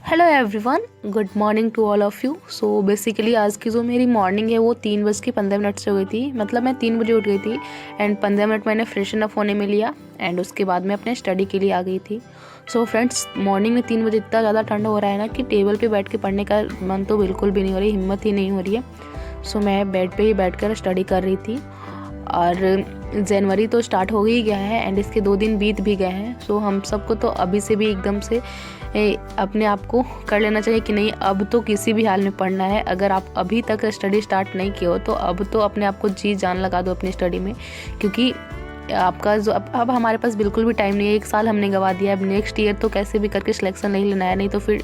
Hello everyone, good morning to all of you. So basically आज की जो मेरी मॉर्निंग है वो 3:15 से हो गई थी। मतलब मैं 3 बजे उठ गई थी एंड 15 मिनट मैंने फ्रेशन अप होने में लिया एंड उसके बाद मैं अपने स्टडी के लिए आ गई थी। सो फ्रेंड्स, मॉर्निंग में 3 बजे इतना ज़्यादा ठंड हो रहा है ना कि टेबल पे बैठ के पढ़ने का मन तो बिल्कुल भी नहीं हो रही, हिम्मत ही नहीं हो रही है। सो मैं बेड पे ही बैठ कर स्टडी कर रही थी और जनवरी तो स्टार्ट हो ही गया है एंड इसके 2 दिन बीत भी गए हैं। सो हम सबको तो अभी से भी एकदम से अपने आप को कर लेना चाहिए कि नहीं, अब तो किसी भी हाल में पढ़ना है। अगर आप अभी तक स्टडी स्टार्ट नहीं किए हो तो अब तो अपने आप को जी जान लगा दो अपनी स्टडी में, क्योंकि आपका जो अब हमारे पास बिल्कुल भी टाइम नहीं है। 1 साल हमने गवा दिया है। अब नेक्स्ट ईयर तो कैसे भी करके सिलेक्शन नहीं लेना है, नहीं तो फिर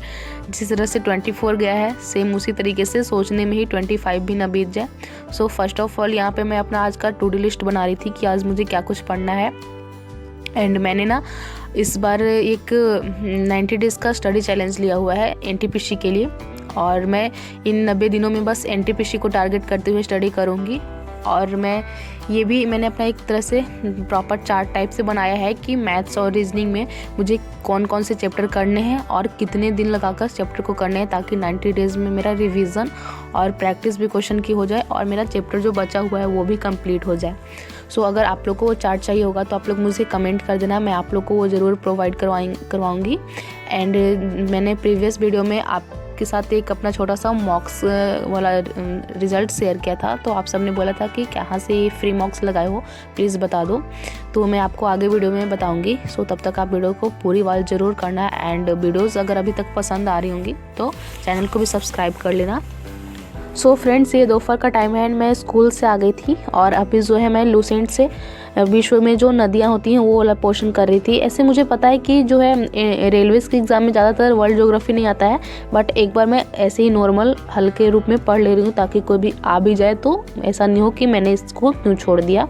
जिस तरह से 24 गया है सेम उसी तरीके से सोचने में ही 25 भी ना बीत जाए। सो फर्स्ट ऑफ ऑल यहाँ पे मैं अपना आज का टू डू लिस्ट बना रही थी कि आज मुझे क्या कुछ पढ़ना है। एंड मैंने ना इस बार एक 90 डेज़ का स्टडी चैलेंज लिया हुआ है एनटीपीसी के लिए, और मैं इन 90 दिनों में बस एनटीपीसी को टारगेट करते हुए स्टडी करूँगी। और मैंने अपना एक तरह से प्रॉपर चार्ट टाइप से बनाया है कि मैथ्स और रीजनिंग में मुझे कौन कौन से चैप्टर करने हैं और कितने दिन लगाकर चैप्टर को करने हैं, ताकि 90 डेज़ में मेरा रिवीजन और प्रैक्टिस भी क्वेश्चन की हो जाए और मेरा चैप्टर जो बचा हुआ है वो भी कंप्लीट हो जाए। सो अगर आप लोग को वो चार्ट चाहिए होगा तो आप लोग मुझे कमेंट कर देना, मैं आप लोग को वो ज़रूर प्रोवाइड करवाऊँगी। एंड मैंने प्रीवियस वीडियो में आपके साथ एक अपना छोटा सा मॉक्स वाला रिज़ल्ट शेयर किया था, तो आप सब ने बोला था कि कहाँ से फ्री मॉक्स लगाए हो, प्लीज़ बता दो। तो मैं आपको आगे वीडियो में बताऊंगी। सो तब तक आप वीडियो को पूरी वाल ज़रूर करना एंड वीडियोज़ अगर अभी तक पसंद आ रही होंगी तो चैनल को भी सब्सक्राइब कर लेना। सो फ्रेंड्स, ये दोपहर का टाइम है एंड मैं स्कूल से आ गई थी और अभी जो है मैं लूसेंट से विश्व में जो नदियाँ होती हैं वो वाला पोर्शन कर रही थी। ऐसे मुझे पता है कि जो है रेलवेज़ के एग्ज़ाम में ज़्यादातर वर्ल्ड ज्योग्राफी नहीं आता है, बट एक बार मैं ऐसे ही नॉर्मल हल्के रूप में पढ़ ले रही हूँ ताकि कोई भी आ भी जाए तो ऐसा नहीं हो कि मैंने इसको क्यों छोड़ दिया।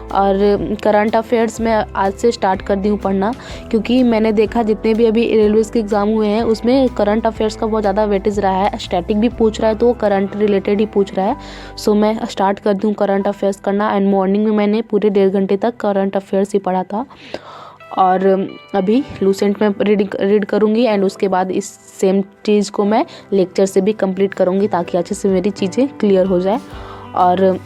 और करंट अफेयर्स में आज से स्टार्ट कर दी हूँ पढ़ना, क्योंकि मैंने देखा जितने भी अभी रेलवेज़ के एग्ज़ाम हुए हैं उसमें करंट अफेयर्स का बहुत ज़्यादा वेटेज रहा है। स्टैटिक भी पूछ रहा है तो वो करंट रिलेटेड ही पूछ रहा है। सो मैं स्टार्ट कर दूँ करंट अफेयर्स करना। एंड मॉर्निंग में मैंने पूरे 1.5 घंटे तक करंट अफेयर्स ही पढ़ा था और अभी लूसेंट में रीड करूँगी एंड उसके बाद इस सेम चीज़ को मैं लेक्चर से भी कंप्लीट करूँगी ताकि अच्छे से मेरी चीज़ें क्लियर हो जाए। और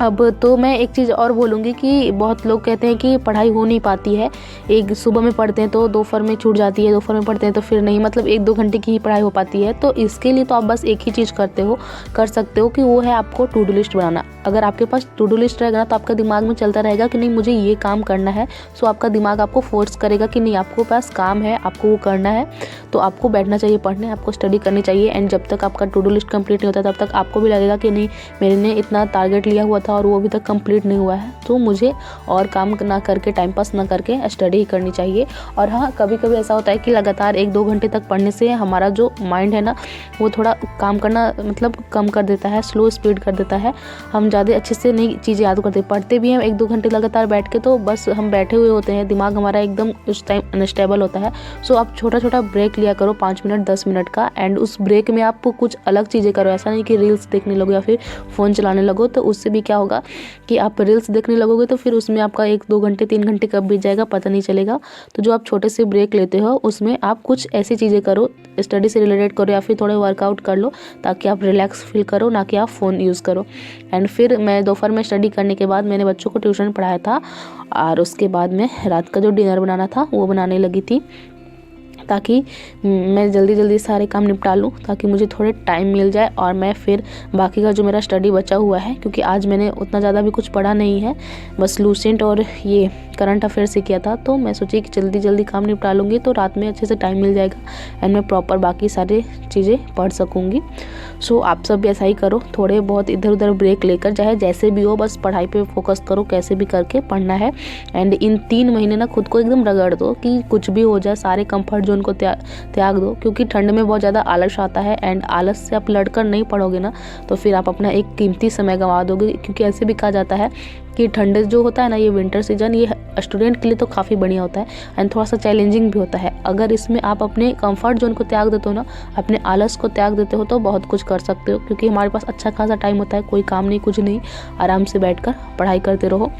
अब तो मैं एक चीज़ और बोलूँगी कि बहुत लोग कहते हैं कि पढ़ाई हो नहीं पाती है, एक सुबह में पढ़ते हैं तो दोपहर में छूट जाती है, दोपहर में पढ़ते हैं तो फिर नहीं, मतलब 1-2 घंटे की ही पढ़ाई हो पाती है। तो इसके लिए तो आप बस एक ही चीज़ कर सकते हो कि वो है आपको टू डू लिस्ट बनाना। अगर आपके पास टू डू लिस्ट रहेगा ना तो आपका दिमाग में चलता रहेगा कि नहीं मुझे ये काम करना है। सो आपका दिमाग आपको फोर्स करेगा कि नहीं आपको पास काम है, आपको वो करना है, तो आपको बैठना चाहिए पढ़ने, आपको स्टडी करनी चाहिए। एंड जब तक आपका टू डू लिस्ट कंप्लीट नहीं होता तब तक आपको भी लगेगा कि नहीं मैंने इतना टारगेट लिया हुआ था और वो अभी तक कंप्लीट नहीं हुआ है, तो मुझे और काम ना करके टाइम पास ना करके स्टडी ही करनी चाहिए। और हाँ, कभी कभी ऐसा होता है कि लगातार 1-2 घंटे तक पढ़ने से हमारा जो माइंड है ना वो थोड़ा काम करना मतलब कम कर देता है, स्लो स्पीड कर देता है, हम ज़्यादा अच्छे से नहीं चीज़ें याद करते। पढ़ते भी हैं 1-2 घंटे लगातार बैठ के तो बस हम बैठे हुए होते हैं, दिमाग हमारा एकदम उस टाइम अनस्टेबल होता है। सो आप छोटा छोटा ब्रेक लिया करो 5 मिनट 10 मिनट का, एंड उस ब्रेक में आप कुछ अलग चीज़ें करो। ऐसा नहीं कि रील्स देखने लगो या फिर फ़ोन चलाने लगो, तो उससे भी क्या होगा कि आप रील्स देखने लगोगे तो फिर उसमें आपका 1-2 घंटे 3 घंटे कब बीत जाएगा पता नहीं चलेगा। तो जो आप छोटे से ब्रेक लेते हो उसमें आप कुछ ऐसी चीज़ें करो, स्टडी से रिलेटेड करो या फिर थोड़े वर्कआउट कर लो ताकि आप रिलैक्स फील करो, ना कि आप फ़ोन यूज़ करो। एंड फिर मैं दोपहर में स्टडी करने के बाद मैंने बच्चों को ट्यूशन पढ़ाया था और उसके बाद मैं रात का जो डिनर बनाना था वो बनाने लगी थी ताकि मैं जल्दी जल्दी सारे काम निपटा लूँ, ताकि मुझे थोड़े टाइम मिल जाए और मैं फिर बाकी का जो मेरा स्टडी बचा हुआ है, क्योंकि आज मैंने उतना ज़्यादा भी कुछ पढ़ा नहीं है, बस लूसेंट और ये करंट अफेयर से किया था, तो मैं सोची कि जल्दी जल्दी काम निपटा लूँगी तो रात में अच्छे से टाइम मिल जाएगा एंड मैं प्रॉपर बाकी सारी चीज़ें पढ़ सकूँगी। सो आप सब भी ऐसा ही करो, थोड़े बहुत इधर उधर ब्रेक लेकर, चाहे जैसे भी हो बस पढ़ाई पे फोकस करो, कैसे भी करके पढ़ना है। एंड इन 3 महीने ना खुद को एकदम रगड़ दो कि कुछ भी हो जाए, सारे कंफर्ट जोन को त्याग दो, क्योंकि ठंड में बहुत ज़्यादा आलस आता है एंड आलस से आप लड़कर नहीं पढ़ोगे ना तो फिर आप अपना एक कीमती समय गंवा दोगे। क्योंकि ऐसे भी कहा जाता है कि ठंड जो होता है ना, ये विंटर सीजन, ये स्टूडेंट के लिए तो काफ़ी बढ़िया होता है एंड थोड़ा सा चैलेंजिंग भी होता है। अगर इसमें आप अपने कंफर्ट जोन को त्याग देते हो ना, अपने आलस को त्याग देते हो तो बहुत कुछ कर सकते हो, क्योंकि हमारे पास अच्छा खासा टाइम होता है, कोई काम नहीं कुछ नहीं, आराम से बैठकर पढ़ाई करते रहो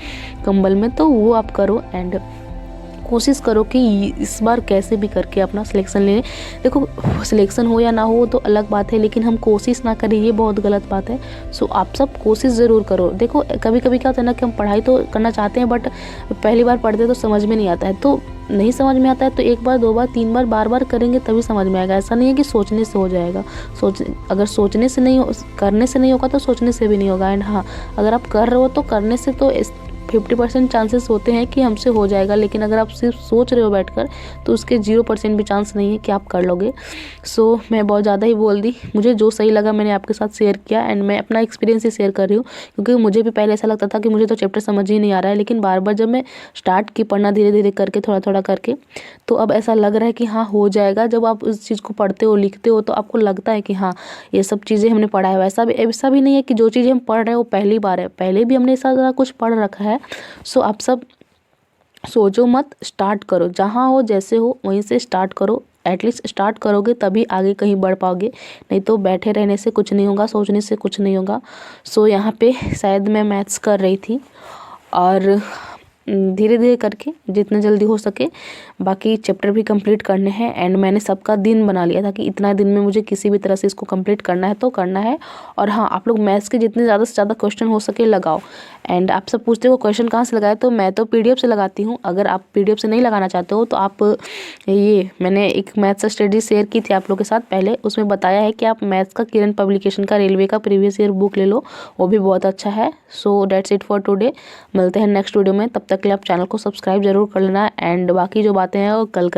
कंबल में, तो वो आप करो। एंड कोशिश करो कि इस बार कैसे भी करके अपना सिलेक्शन ले लें। देखो सिलेक्शन हो या ना हो तो अलग बात है, लेकिन हम कोशिश ना करें ये बहुत गलत बात है। सो आप सब कोशिश ज़रूर करो। देखो कभी कभी क्या होता है ना कि हम पढ़ाई तो करना चाहते हैं, बट पहली बार पढ़ते तो समझ में नहीं आता है, तो नहीं समझ में आता है तो एक बार, दो बार, तीन बार, बार बार करेंगे तभी समझ में आएगा। ऐसा नहीं है कि सोचने से हो जाएगा। अगर सोचने से नहीं करने से नहीं होगा तो सोचने से भी नहीं होगा। एंड हाँ, अगर आप कर रहे हो तो करने से तो 50% चांसेस होते हैं कि हमसे हो जाएगा, लेकिन अगर आप सिर्फ सोच रहे हो बैठकर तो उसके 0% भी चांस नहीं है कि आप कर लोगे। सो मैं बहुत ज़्यादा ही बोल दी। मुझे जो सही लगा मैंने आपके साथ शेयर किया, एंड मैं अपना एक्सपीरियंस ही शेयर कर रही हूँ, क्योंकि मुझे भी पहले ऐसा लगता था कि मुझे तो चैप्टर समझ ही नहीं आ रहा है, लेकिन बार बार जब मैं स्टार्ट की पढ़ना धीरे धीरे करके, थोड़ा थोड़ा करके, तो अब ऐसा लग रहा है कि हाँ हो जाएगा। जब आप उस चीज़ को पढ़ते हो, लिखते हो, तो आपको लगता है कि हाँ ये सब चीज़ें हमने पढ़ा है। ऐसा भी नहीं है कि जो चीज़ें हम पढ़ रहे हैं वो पहली बार है, पहले भी हमने ऐसा कुछ पढ़ रखा है। सो आप सब सोचो मत, स्टार्ट करो। जहाँ हो जैसे हो वहीं से स्टार्ट करो। एटलीस्ट स्टार्ट करोगे तभी आगे कहीं बढ़ पाओगे, नहीं तो बैठे रहने से कुछ नहीं होगा, सोचने से कुछ नहीं होगा। सो यहाँ पे शायद मैं मैथ्स कर रही थी, और धीरे धीरे करके जितना जल्दी हो सके बाकी चैप्टर भी कंप्लीट करने हैं। एंड मैंने सबका दिन बना लिया था कि इतना दिन में मुझे किसी भी तरह से इसको कंप्लीट करना है तो करना है। और हाँ, आप लोग मैथ्स के जितने ज़्यादा से ज़्यादा क्वेश्चन हो सके लगाओ। एंड आप सब पूछते हो क्वेश्चन कहाँ से लगाए, तो मैं तो PDF से लगाती हूँ। अगर आप PDF से नहीं लगाना चाहते हो तो आप मैंने एक मैथ्स स्टडी शेयर की थी आप लोग के साथ पहले, उसमें बताया है कि आप मैथ्स का किरण पब्लिकेशन का रेलवे का प्रीवियस ईयर बुक ले लो, वो भी बहुत अच्छा है। So that's it for today. मिलते हैं नेक्स्ट वीडियो में, तब तक के लिए आप चैनल को सब्सक्राइब जरूर कर लेना। एंड बाकी जो बातें हैं वो कल कर